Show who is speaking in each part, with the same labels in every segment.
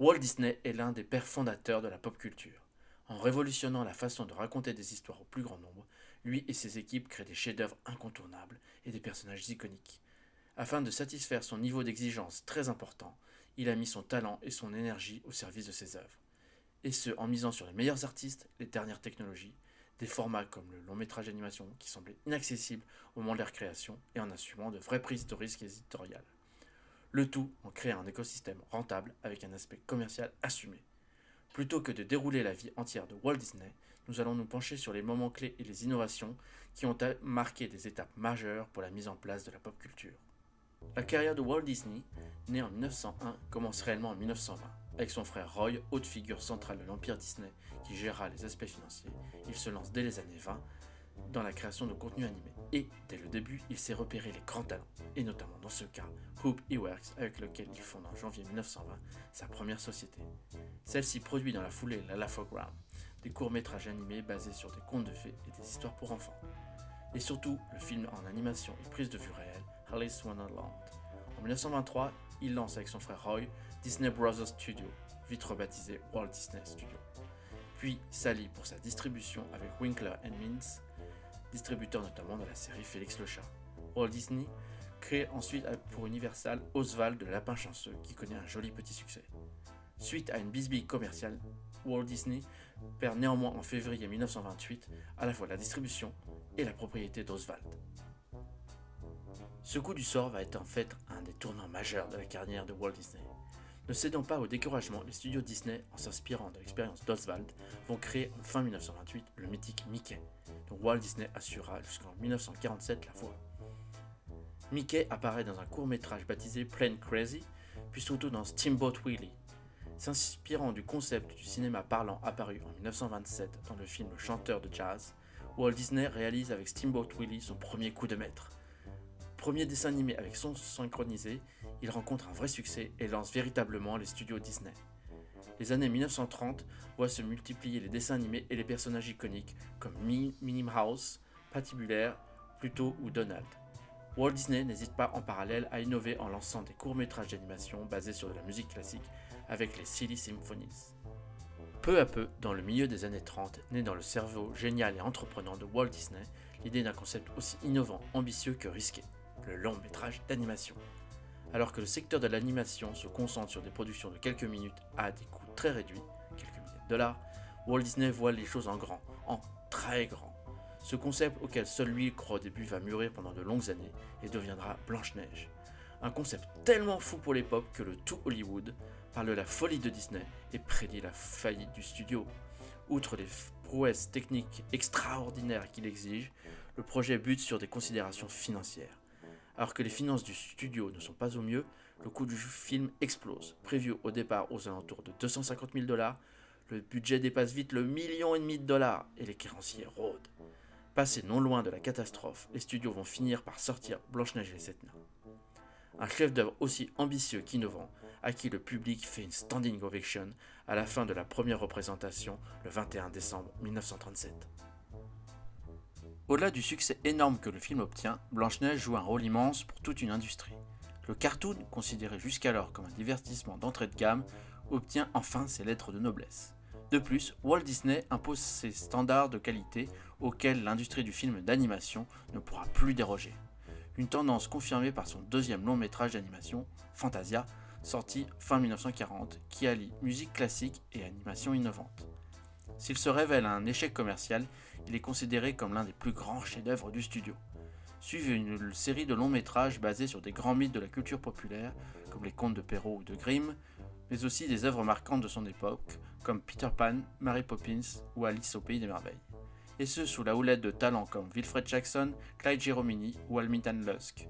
Speaker 1: Walt Disney est l'un des pères fondateurs de la pop culture. En révolutionnant la façon de raconter des histoires au plus grand nombre, lui et ses équipes créent des chefs-d'œuvre incontournables et des personnages iconiques. Afin de satisfaire son niveau d'exigence très important, il a mis son talent et son énergie au service de ses œuvres. Et ce, en misant sur les meilleurs artistes, les dernières technologies, des formats comme le long métrage d'animation qui semblaient inaccessibles au moment de leur création et en assumant de vraies prises de risques éditoriales. Le tout en créant un écosystème rentable avec un aspect commercial assumé. Plutôt que de dérouler la vie entière de Walt Disney, nous allons nous pencher sur les moments clés et les innovations qui ont marqué des étapes majeures pour la mise en place de la pop culture. La carrière de Walt Disney, né en 1901, commence réellement en 1920. Avec son frère Roy, haute figure centrale de l'empire Disney qui gérera les aspects financiers, il se lance dès les années 20 dans la création de contenu animé. Et, dès le début, il sait repérer les grands talents, et notamment dans ce cas, Hoop Iwerks, avec lequel il fonde en janvier 1920 sa première société. Celle-ci produit dans la foulée la Laugh-O-Gram, des courts-métrages animés basés sur des contes de fées et des histoires pour enfants. Et surtout, le film en animation et prise de vue réelle, Alice Wonderland. En 1923, il lance avec son frère Roy Disney Brothers Studio, vite rebaptisé Walt Disney Studio. Puis s'allie pour sa distribution avec Winkler Means, distributeur notamment de la série Félix le Chat. Walt Disney crée ensuite pour Universal Oswald le Lapin Chanceux qui connaît un joli petit succès. Suite à une bisbille commerciale, Walt Disney perd néanmoins en février 1928 à la fois la distribution et la propriété d'Oswald. Ce coup du sort va être en fait un des tournants majeurs de la carrière de Walt Disney. Ne cédant pas au découragement, les studios Disney, en s'inspirant de l'expérience d'Oswald, vont créer en fin 1928 le mythique Mickey, dont Walt Disney assurera jusqu'en 1947 la voix. Mickey apparaît dans un court-métrage baptisé Plain Crazy, puis surtout dans Steamboat Willie. S'inspirant du concept du cinéma parlant apparu en 1927 dans le film Le Chanteur de Jazz, Walt Disney réalise avec Steamboat Willie son premier coup de maître. Premier dessin animé avec son synchronisé, il rencontre un vrai succès et lance véritablement les studios Disney. Les années 1930 voient se multiplier les dessins animés et les personnages iconiques comme Minnie Mouse, Patibulaire, Pluto ou Donald. Walt Disney n'hésite pas en parallèle à innover en lançant des courts-métrages d'animation basés sur de la musique classique avec les Silly Symphonies. Peu à peu, dans le milieu des années 30, naît dans le cerveau génial et entreprenant de Walt Disney l'idée d'un concept aussi innovant, ambitieux que risqué, le long métrage d'animation. Alors que le secteur de l'animation se concentre sur des productions de quelques minutes à des coûts très réduits, quelques milliers de dollars, Walt Disney voit les choses en grand, en très grand. Ce concept auquel seul lui croit au début va mûrir pendant de longues années et deviendra Blanche-Neige. Un concept tellement fou pour l'époque que le tout Hollywood parle de la folie de Disney et prédit la faillite du studio. Outre les prouesses techniques extraordinaires qu'il exige, le projet bute sur des considérations financières. Alors que les finances du studio ne sont pas au mieux, le coût du film explose. Prévu au départ aux alentours de 250 000 $, le budget dépasse vite le $1,5 million et les créanciers rôdent. Passés non loin de la catastrophe, les studios vont finir par sortir Blanche-Neige et les 7 nains. Un chef-d'œuvre aussi ambitieux qu'innovant, à qui le public fait une standing ovation à la fin de la première représentation le 21 décembre 1937. Au-delà du succès énorme que le film obtient, Blanche-Neige joue un rôle immense pour toute une industrie. Le cartoon, considéré jusqu'alors comme un divertissement d'entrée de gamme, obtient enfin ses lettres de noblesse. De plus, Walt Disney impose ses standards de qualité auxquels l'industrie du film d'animation ne pourra plus déroger. Une tendance confirmée par son deuxième long métrage d'animation, Fantasia, sorti fin 1940, qui allie musique classique et animation innovante. S'il se révèle un échec commercial, il est considéré comme l'un des plus grands chefs-d'œuvre du studio. Suivent une série de longs métrages basés sur des grands mythes de la culture populaire, comme les contes de Perrault ou de Grimm, mais aussi des œuvres marquantes de son époque, comme Peter Pan, Mary Poppins ou Alice au Pays des Merveilles. Et ce sous la houlette de talents comme Wilfred Jackson, Clyde Giromini ou Almita Lusk.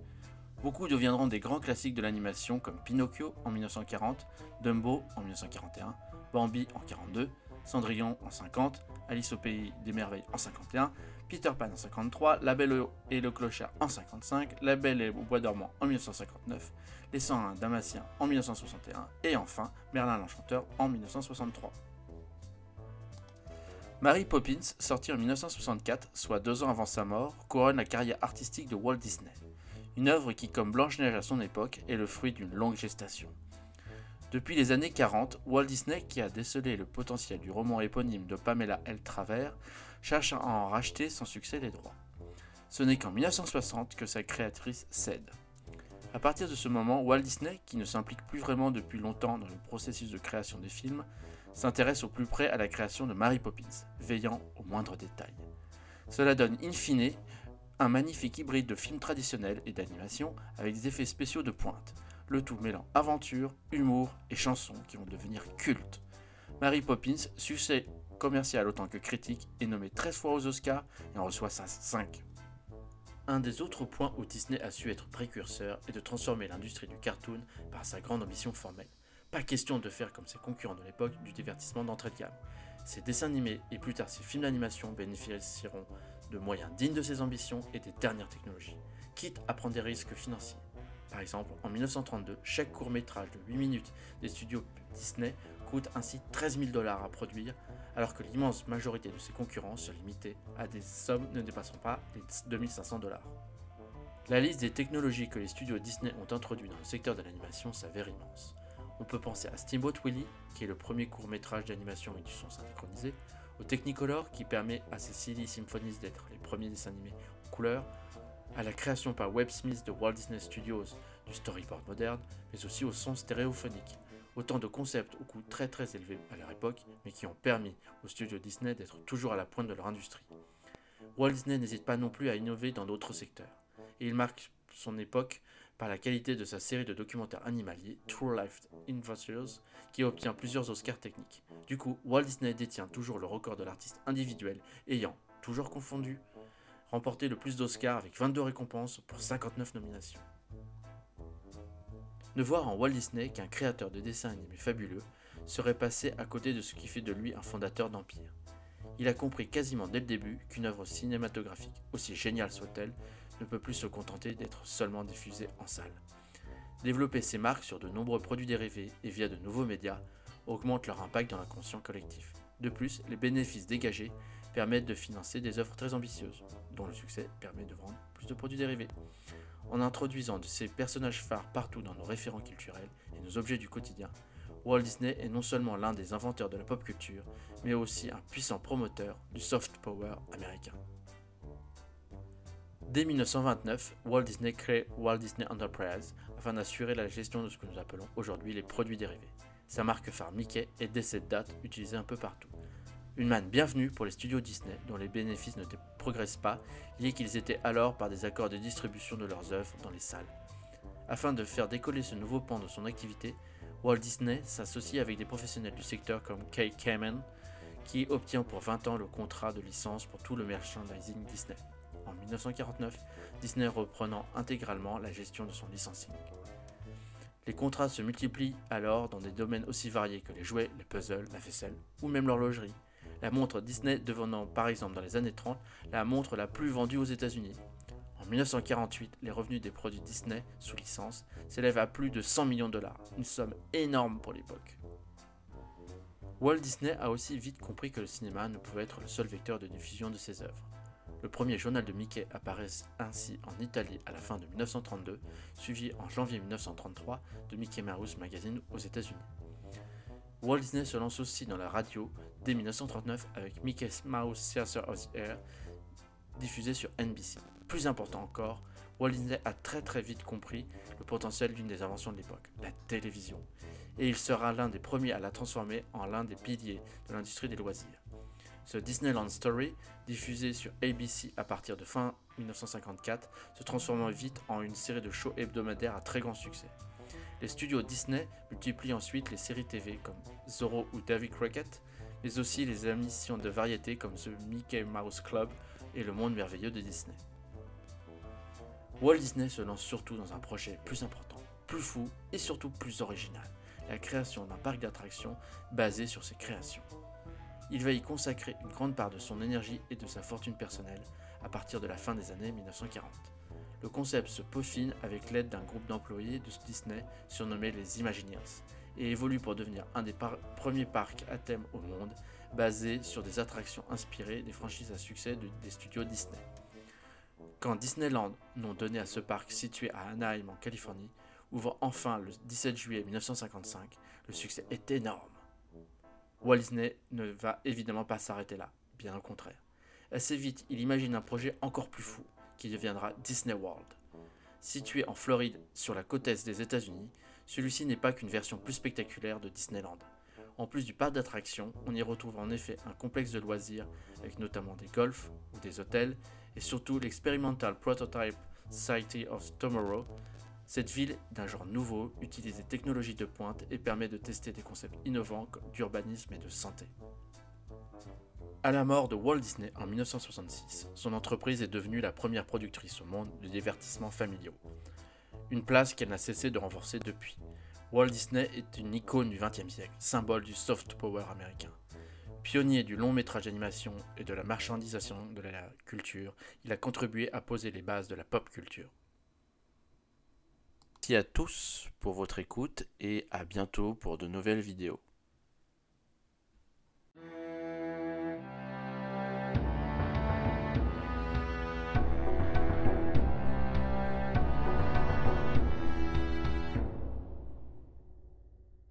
Speaker 1: Beaucoup deviendront des grands classiques de l'animation comme Pinocchio en 1940, Dumbo en 1941, Bambi en 1942, Cendrillon en 1950, Alice au Pays des Merveilles en 1951, Peter Pan en 1953, La Belle et le Clochard en 1955, La Belle et au Bois dormant en 1959, Les 101 Dalmatiens en 1961 et enfin Merlin l'Enchanteur en 1963. Mary Poppins, sortie en 1964, soit 2 ans avant sa mort, couronne la carrière artistique de Walt Disney. Une œuvre qui, comme Blanche-Neige à son époque, est le fruit d'une longue gestation. Depuis les années 40, Walt Disney, qui a décelé le potentiel du roman éponyme de Pamela L. Travers, cherche à en racheter sans succès les droits. Ce n'est qu'en 1960 que sa créatrice cède. À partir de ce moment, Walt Disney, qui ne s'implique plus vraiment depuis longtemps dans le processus de création des films, s'intéresse au plus près à la création de Mary Poppins, veillant aux moindres détails. Cela donne in fine un magnifique hybride de films traditionnels et d'animation avec des effets spéciaux de pointe, le tout mêlant aventure, humour et chansons qui vont devenir cultes. Mary Poppins, succès commercial autant que critique, est nommée 13 fois aux Oscars et en reçoit 5. Un des autres points où Disney a su être précurseur est de transformer l'industrie du cartoon par sa grande ambition formelle. Pas question de faire comme ses concurrents de l'époque du divertissement d'entrée de gamme. Ses dessins animés et plus tard ses films d'animation bénéficieront de moyens dignes de ses ambitions et des dernières technologies, quitte à prendre des risques financiers. Par exemple, en 1932, chaque court-métrage de 8 minutes des studios Disney coûte ainsi 13 000 $ à produire, alors que l'immense majorité de ses concurrents se limitaient à des sommes ne dépassant pas les 2 500 $. La liste des technologies que les studios Disney ont introduites dans le secteur de l'animation s'avère immense. On peut penser à Steamboat Willie, qui est le premier court-métrage d'animation avec du son synchronisé, au Technicolor, qui permet à ses Silly Symphonies d'être les premiers dessins animés en couleur, à la création par Webb Smith de Walt Disney Studios du storyboard moderne, mais aussi au son stéréophonique. Autant de concepts au coût très élevé à leur époque, mais qui ont permis aux studios Disney d'être toujours à la pointe de leur industrie. Walt Disney n'hésite pas non plus à innover dans d'autres secteurs, et il marque son époque par la qualité de sa série de documentaires animaliers True Life Adventures, qui obtient plusieurs Oscars techniques. Du coup, Walt Disney détient toujours le record de l'artiste individuel ayant, toujours confondu, remporté le plus d'Oscars avec 22 récompenses pour 59 nominations. Ne voir en Walt Disney qu'un créateur de dessins animés fabuleux serait passé à côté de ce qui fait de lui un fondateur d'empire. Il a compris quasiment dès le début qu'une œuvre cinématographique, aussi géniale soit-elle, ne peut plus se contenter d'être seulement diffusée en salle. Développer ses marques sur de nombreux produits dérivés et via de nouveaux médias augmente leur impact dans l'inconscient collectif. De plus, les bénéfices dégagés permettent de financer des œuvres très ambitieuses, dont le succès permet de vendre plus de produits dérivés. En introduisant de ces personnages phares partout dans nos référents culturels et nos objets du quotidien, Walt Disney est non seulement l'un des inventeurs de la pop culture, mais aussi un puissant promoteur du soft power américain. Dès 1929, Walt Disney crée Walt Disney Enterprise afin d'assurer la gestion de ce que nous appelons aujourd'hui les produits dérivés. Sa marque phare Mickey est dès cette date utilisée un peu partout. Une manne bienvenue pour les studios Disney dont les bénéfices ne progressent pas, liés qu'ils étaient alors par des accords de distribution de leurs œuvres dans les salles. Afin de faire décoller ce nouveau pan de son activité, Walt Disney s'associe avec des professionnels du secteur comme Kay Kamen, qui obtient pour 20 ans le contrat de licence pour tout le merchandising Disney. En 1949, Disney reprenant intégralement la gestion de son licensing. Les contrats se multiplient alors dans des domaines aussi variés que les jouets, les puzzles, la vaisselle ou même l'horlogerie. La montre Disney devenant par exemple dans les années 30 la montre la plus vendue aux États-Unis. En 1948, les revenus des produits Disney sous licence s'élèvent à plus de 100 millions $, une somme énorme pour l'époque. Walt Disney a aussi vite compris que le cinéma ne pouvait être le seul vecteur de diffusion de ses œuvres. Le premier journal de Mickey apparaît ainsi en Italie à la fin de 1932, suivi en janvier 1933 de Mickey Mouse Magazine aux États-Unis. Walt Disney se lance aussi dans la radio dès 1939 avec Mickey Mouse Theater of the Air, diffusé sur NBC. Plus important encore, Walt Disney a très vite compris le potentiel d'une des inventions de l'époque, la télévision, et il sera l'un des premiers à la transformer en l'un des piliers de l'industrie des loisirs. Ce Disneyland Story, diffusé sur ABC à partir de fin 1954, se transforma vite en une série de shows hebdomadaires à très grand succès. Les studios Disney multiplient ensuite les séries TV comme Zorro ou Davy Crockett, mais aussi les émissions de variété comme The Mickey Mouse Club et Le Monde Merveilleux de Disney. Walt Disney se lance surtout dans un projet plus important, plus fou et surtout plus original, la création d'un parc d'attractions basé sur ses créations. Il va y consacrer une grande part de son énergie et de sa fortune personnelle à partir de la fin des années 1940. Le concept se peaufine avec l'aide d'un groupe d'employés de Disney surnommé les Imagineers et évolue pour devenir un des premiers parcs à thème au monde basés sur des attractions inspirées des franchises à succès des studios Disney. Quand Disneyland nom donné à ce parc situé à Anaheim en Californie, ouvre enfin le 17 juillet 1955, le succès est énorme. Walt Disney ne va évidemment pas s'arrêter là, bien au contraire. Assez vite, il imagine un projet encore plus fou, qui deviendra Disney World. Situé en Floride, sur la côte est des États-Unis, celui-ci n'est pas qu'une version plus spectaculaire de Disneyland. En plus du parc d'attractions, on y retrouve en effet un complexe de loisirs, avec notamment des golfs ou des hôtels, et surtout l'Experimental Prototype Society of Tomorrow. Cette ville, d'un genre nouveau, utilise des technologies de pointe et permet de tester des concepts innovants d'urbanisme et de santé. À la mort de Walt Disney en 1966, son entreprise est devenue la première productrice au monde de divertissements familiaux. Une place qu'elle n'a cessé de renforcer depuis. Walt Disney est une icône du XXe siècle, symbole du soft power américain. Pionnier du long métrage d'animation et de la marchandisation de la culture, il a contribué à poser les bases de la pop culture. Merci à tous pour votre écoute et à bientôt pour de nouvelles vidéos.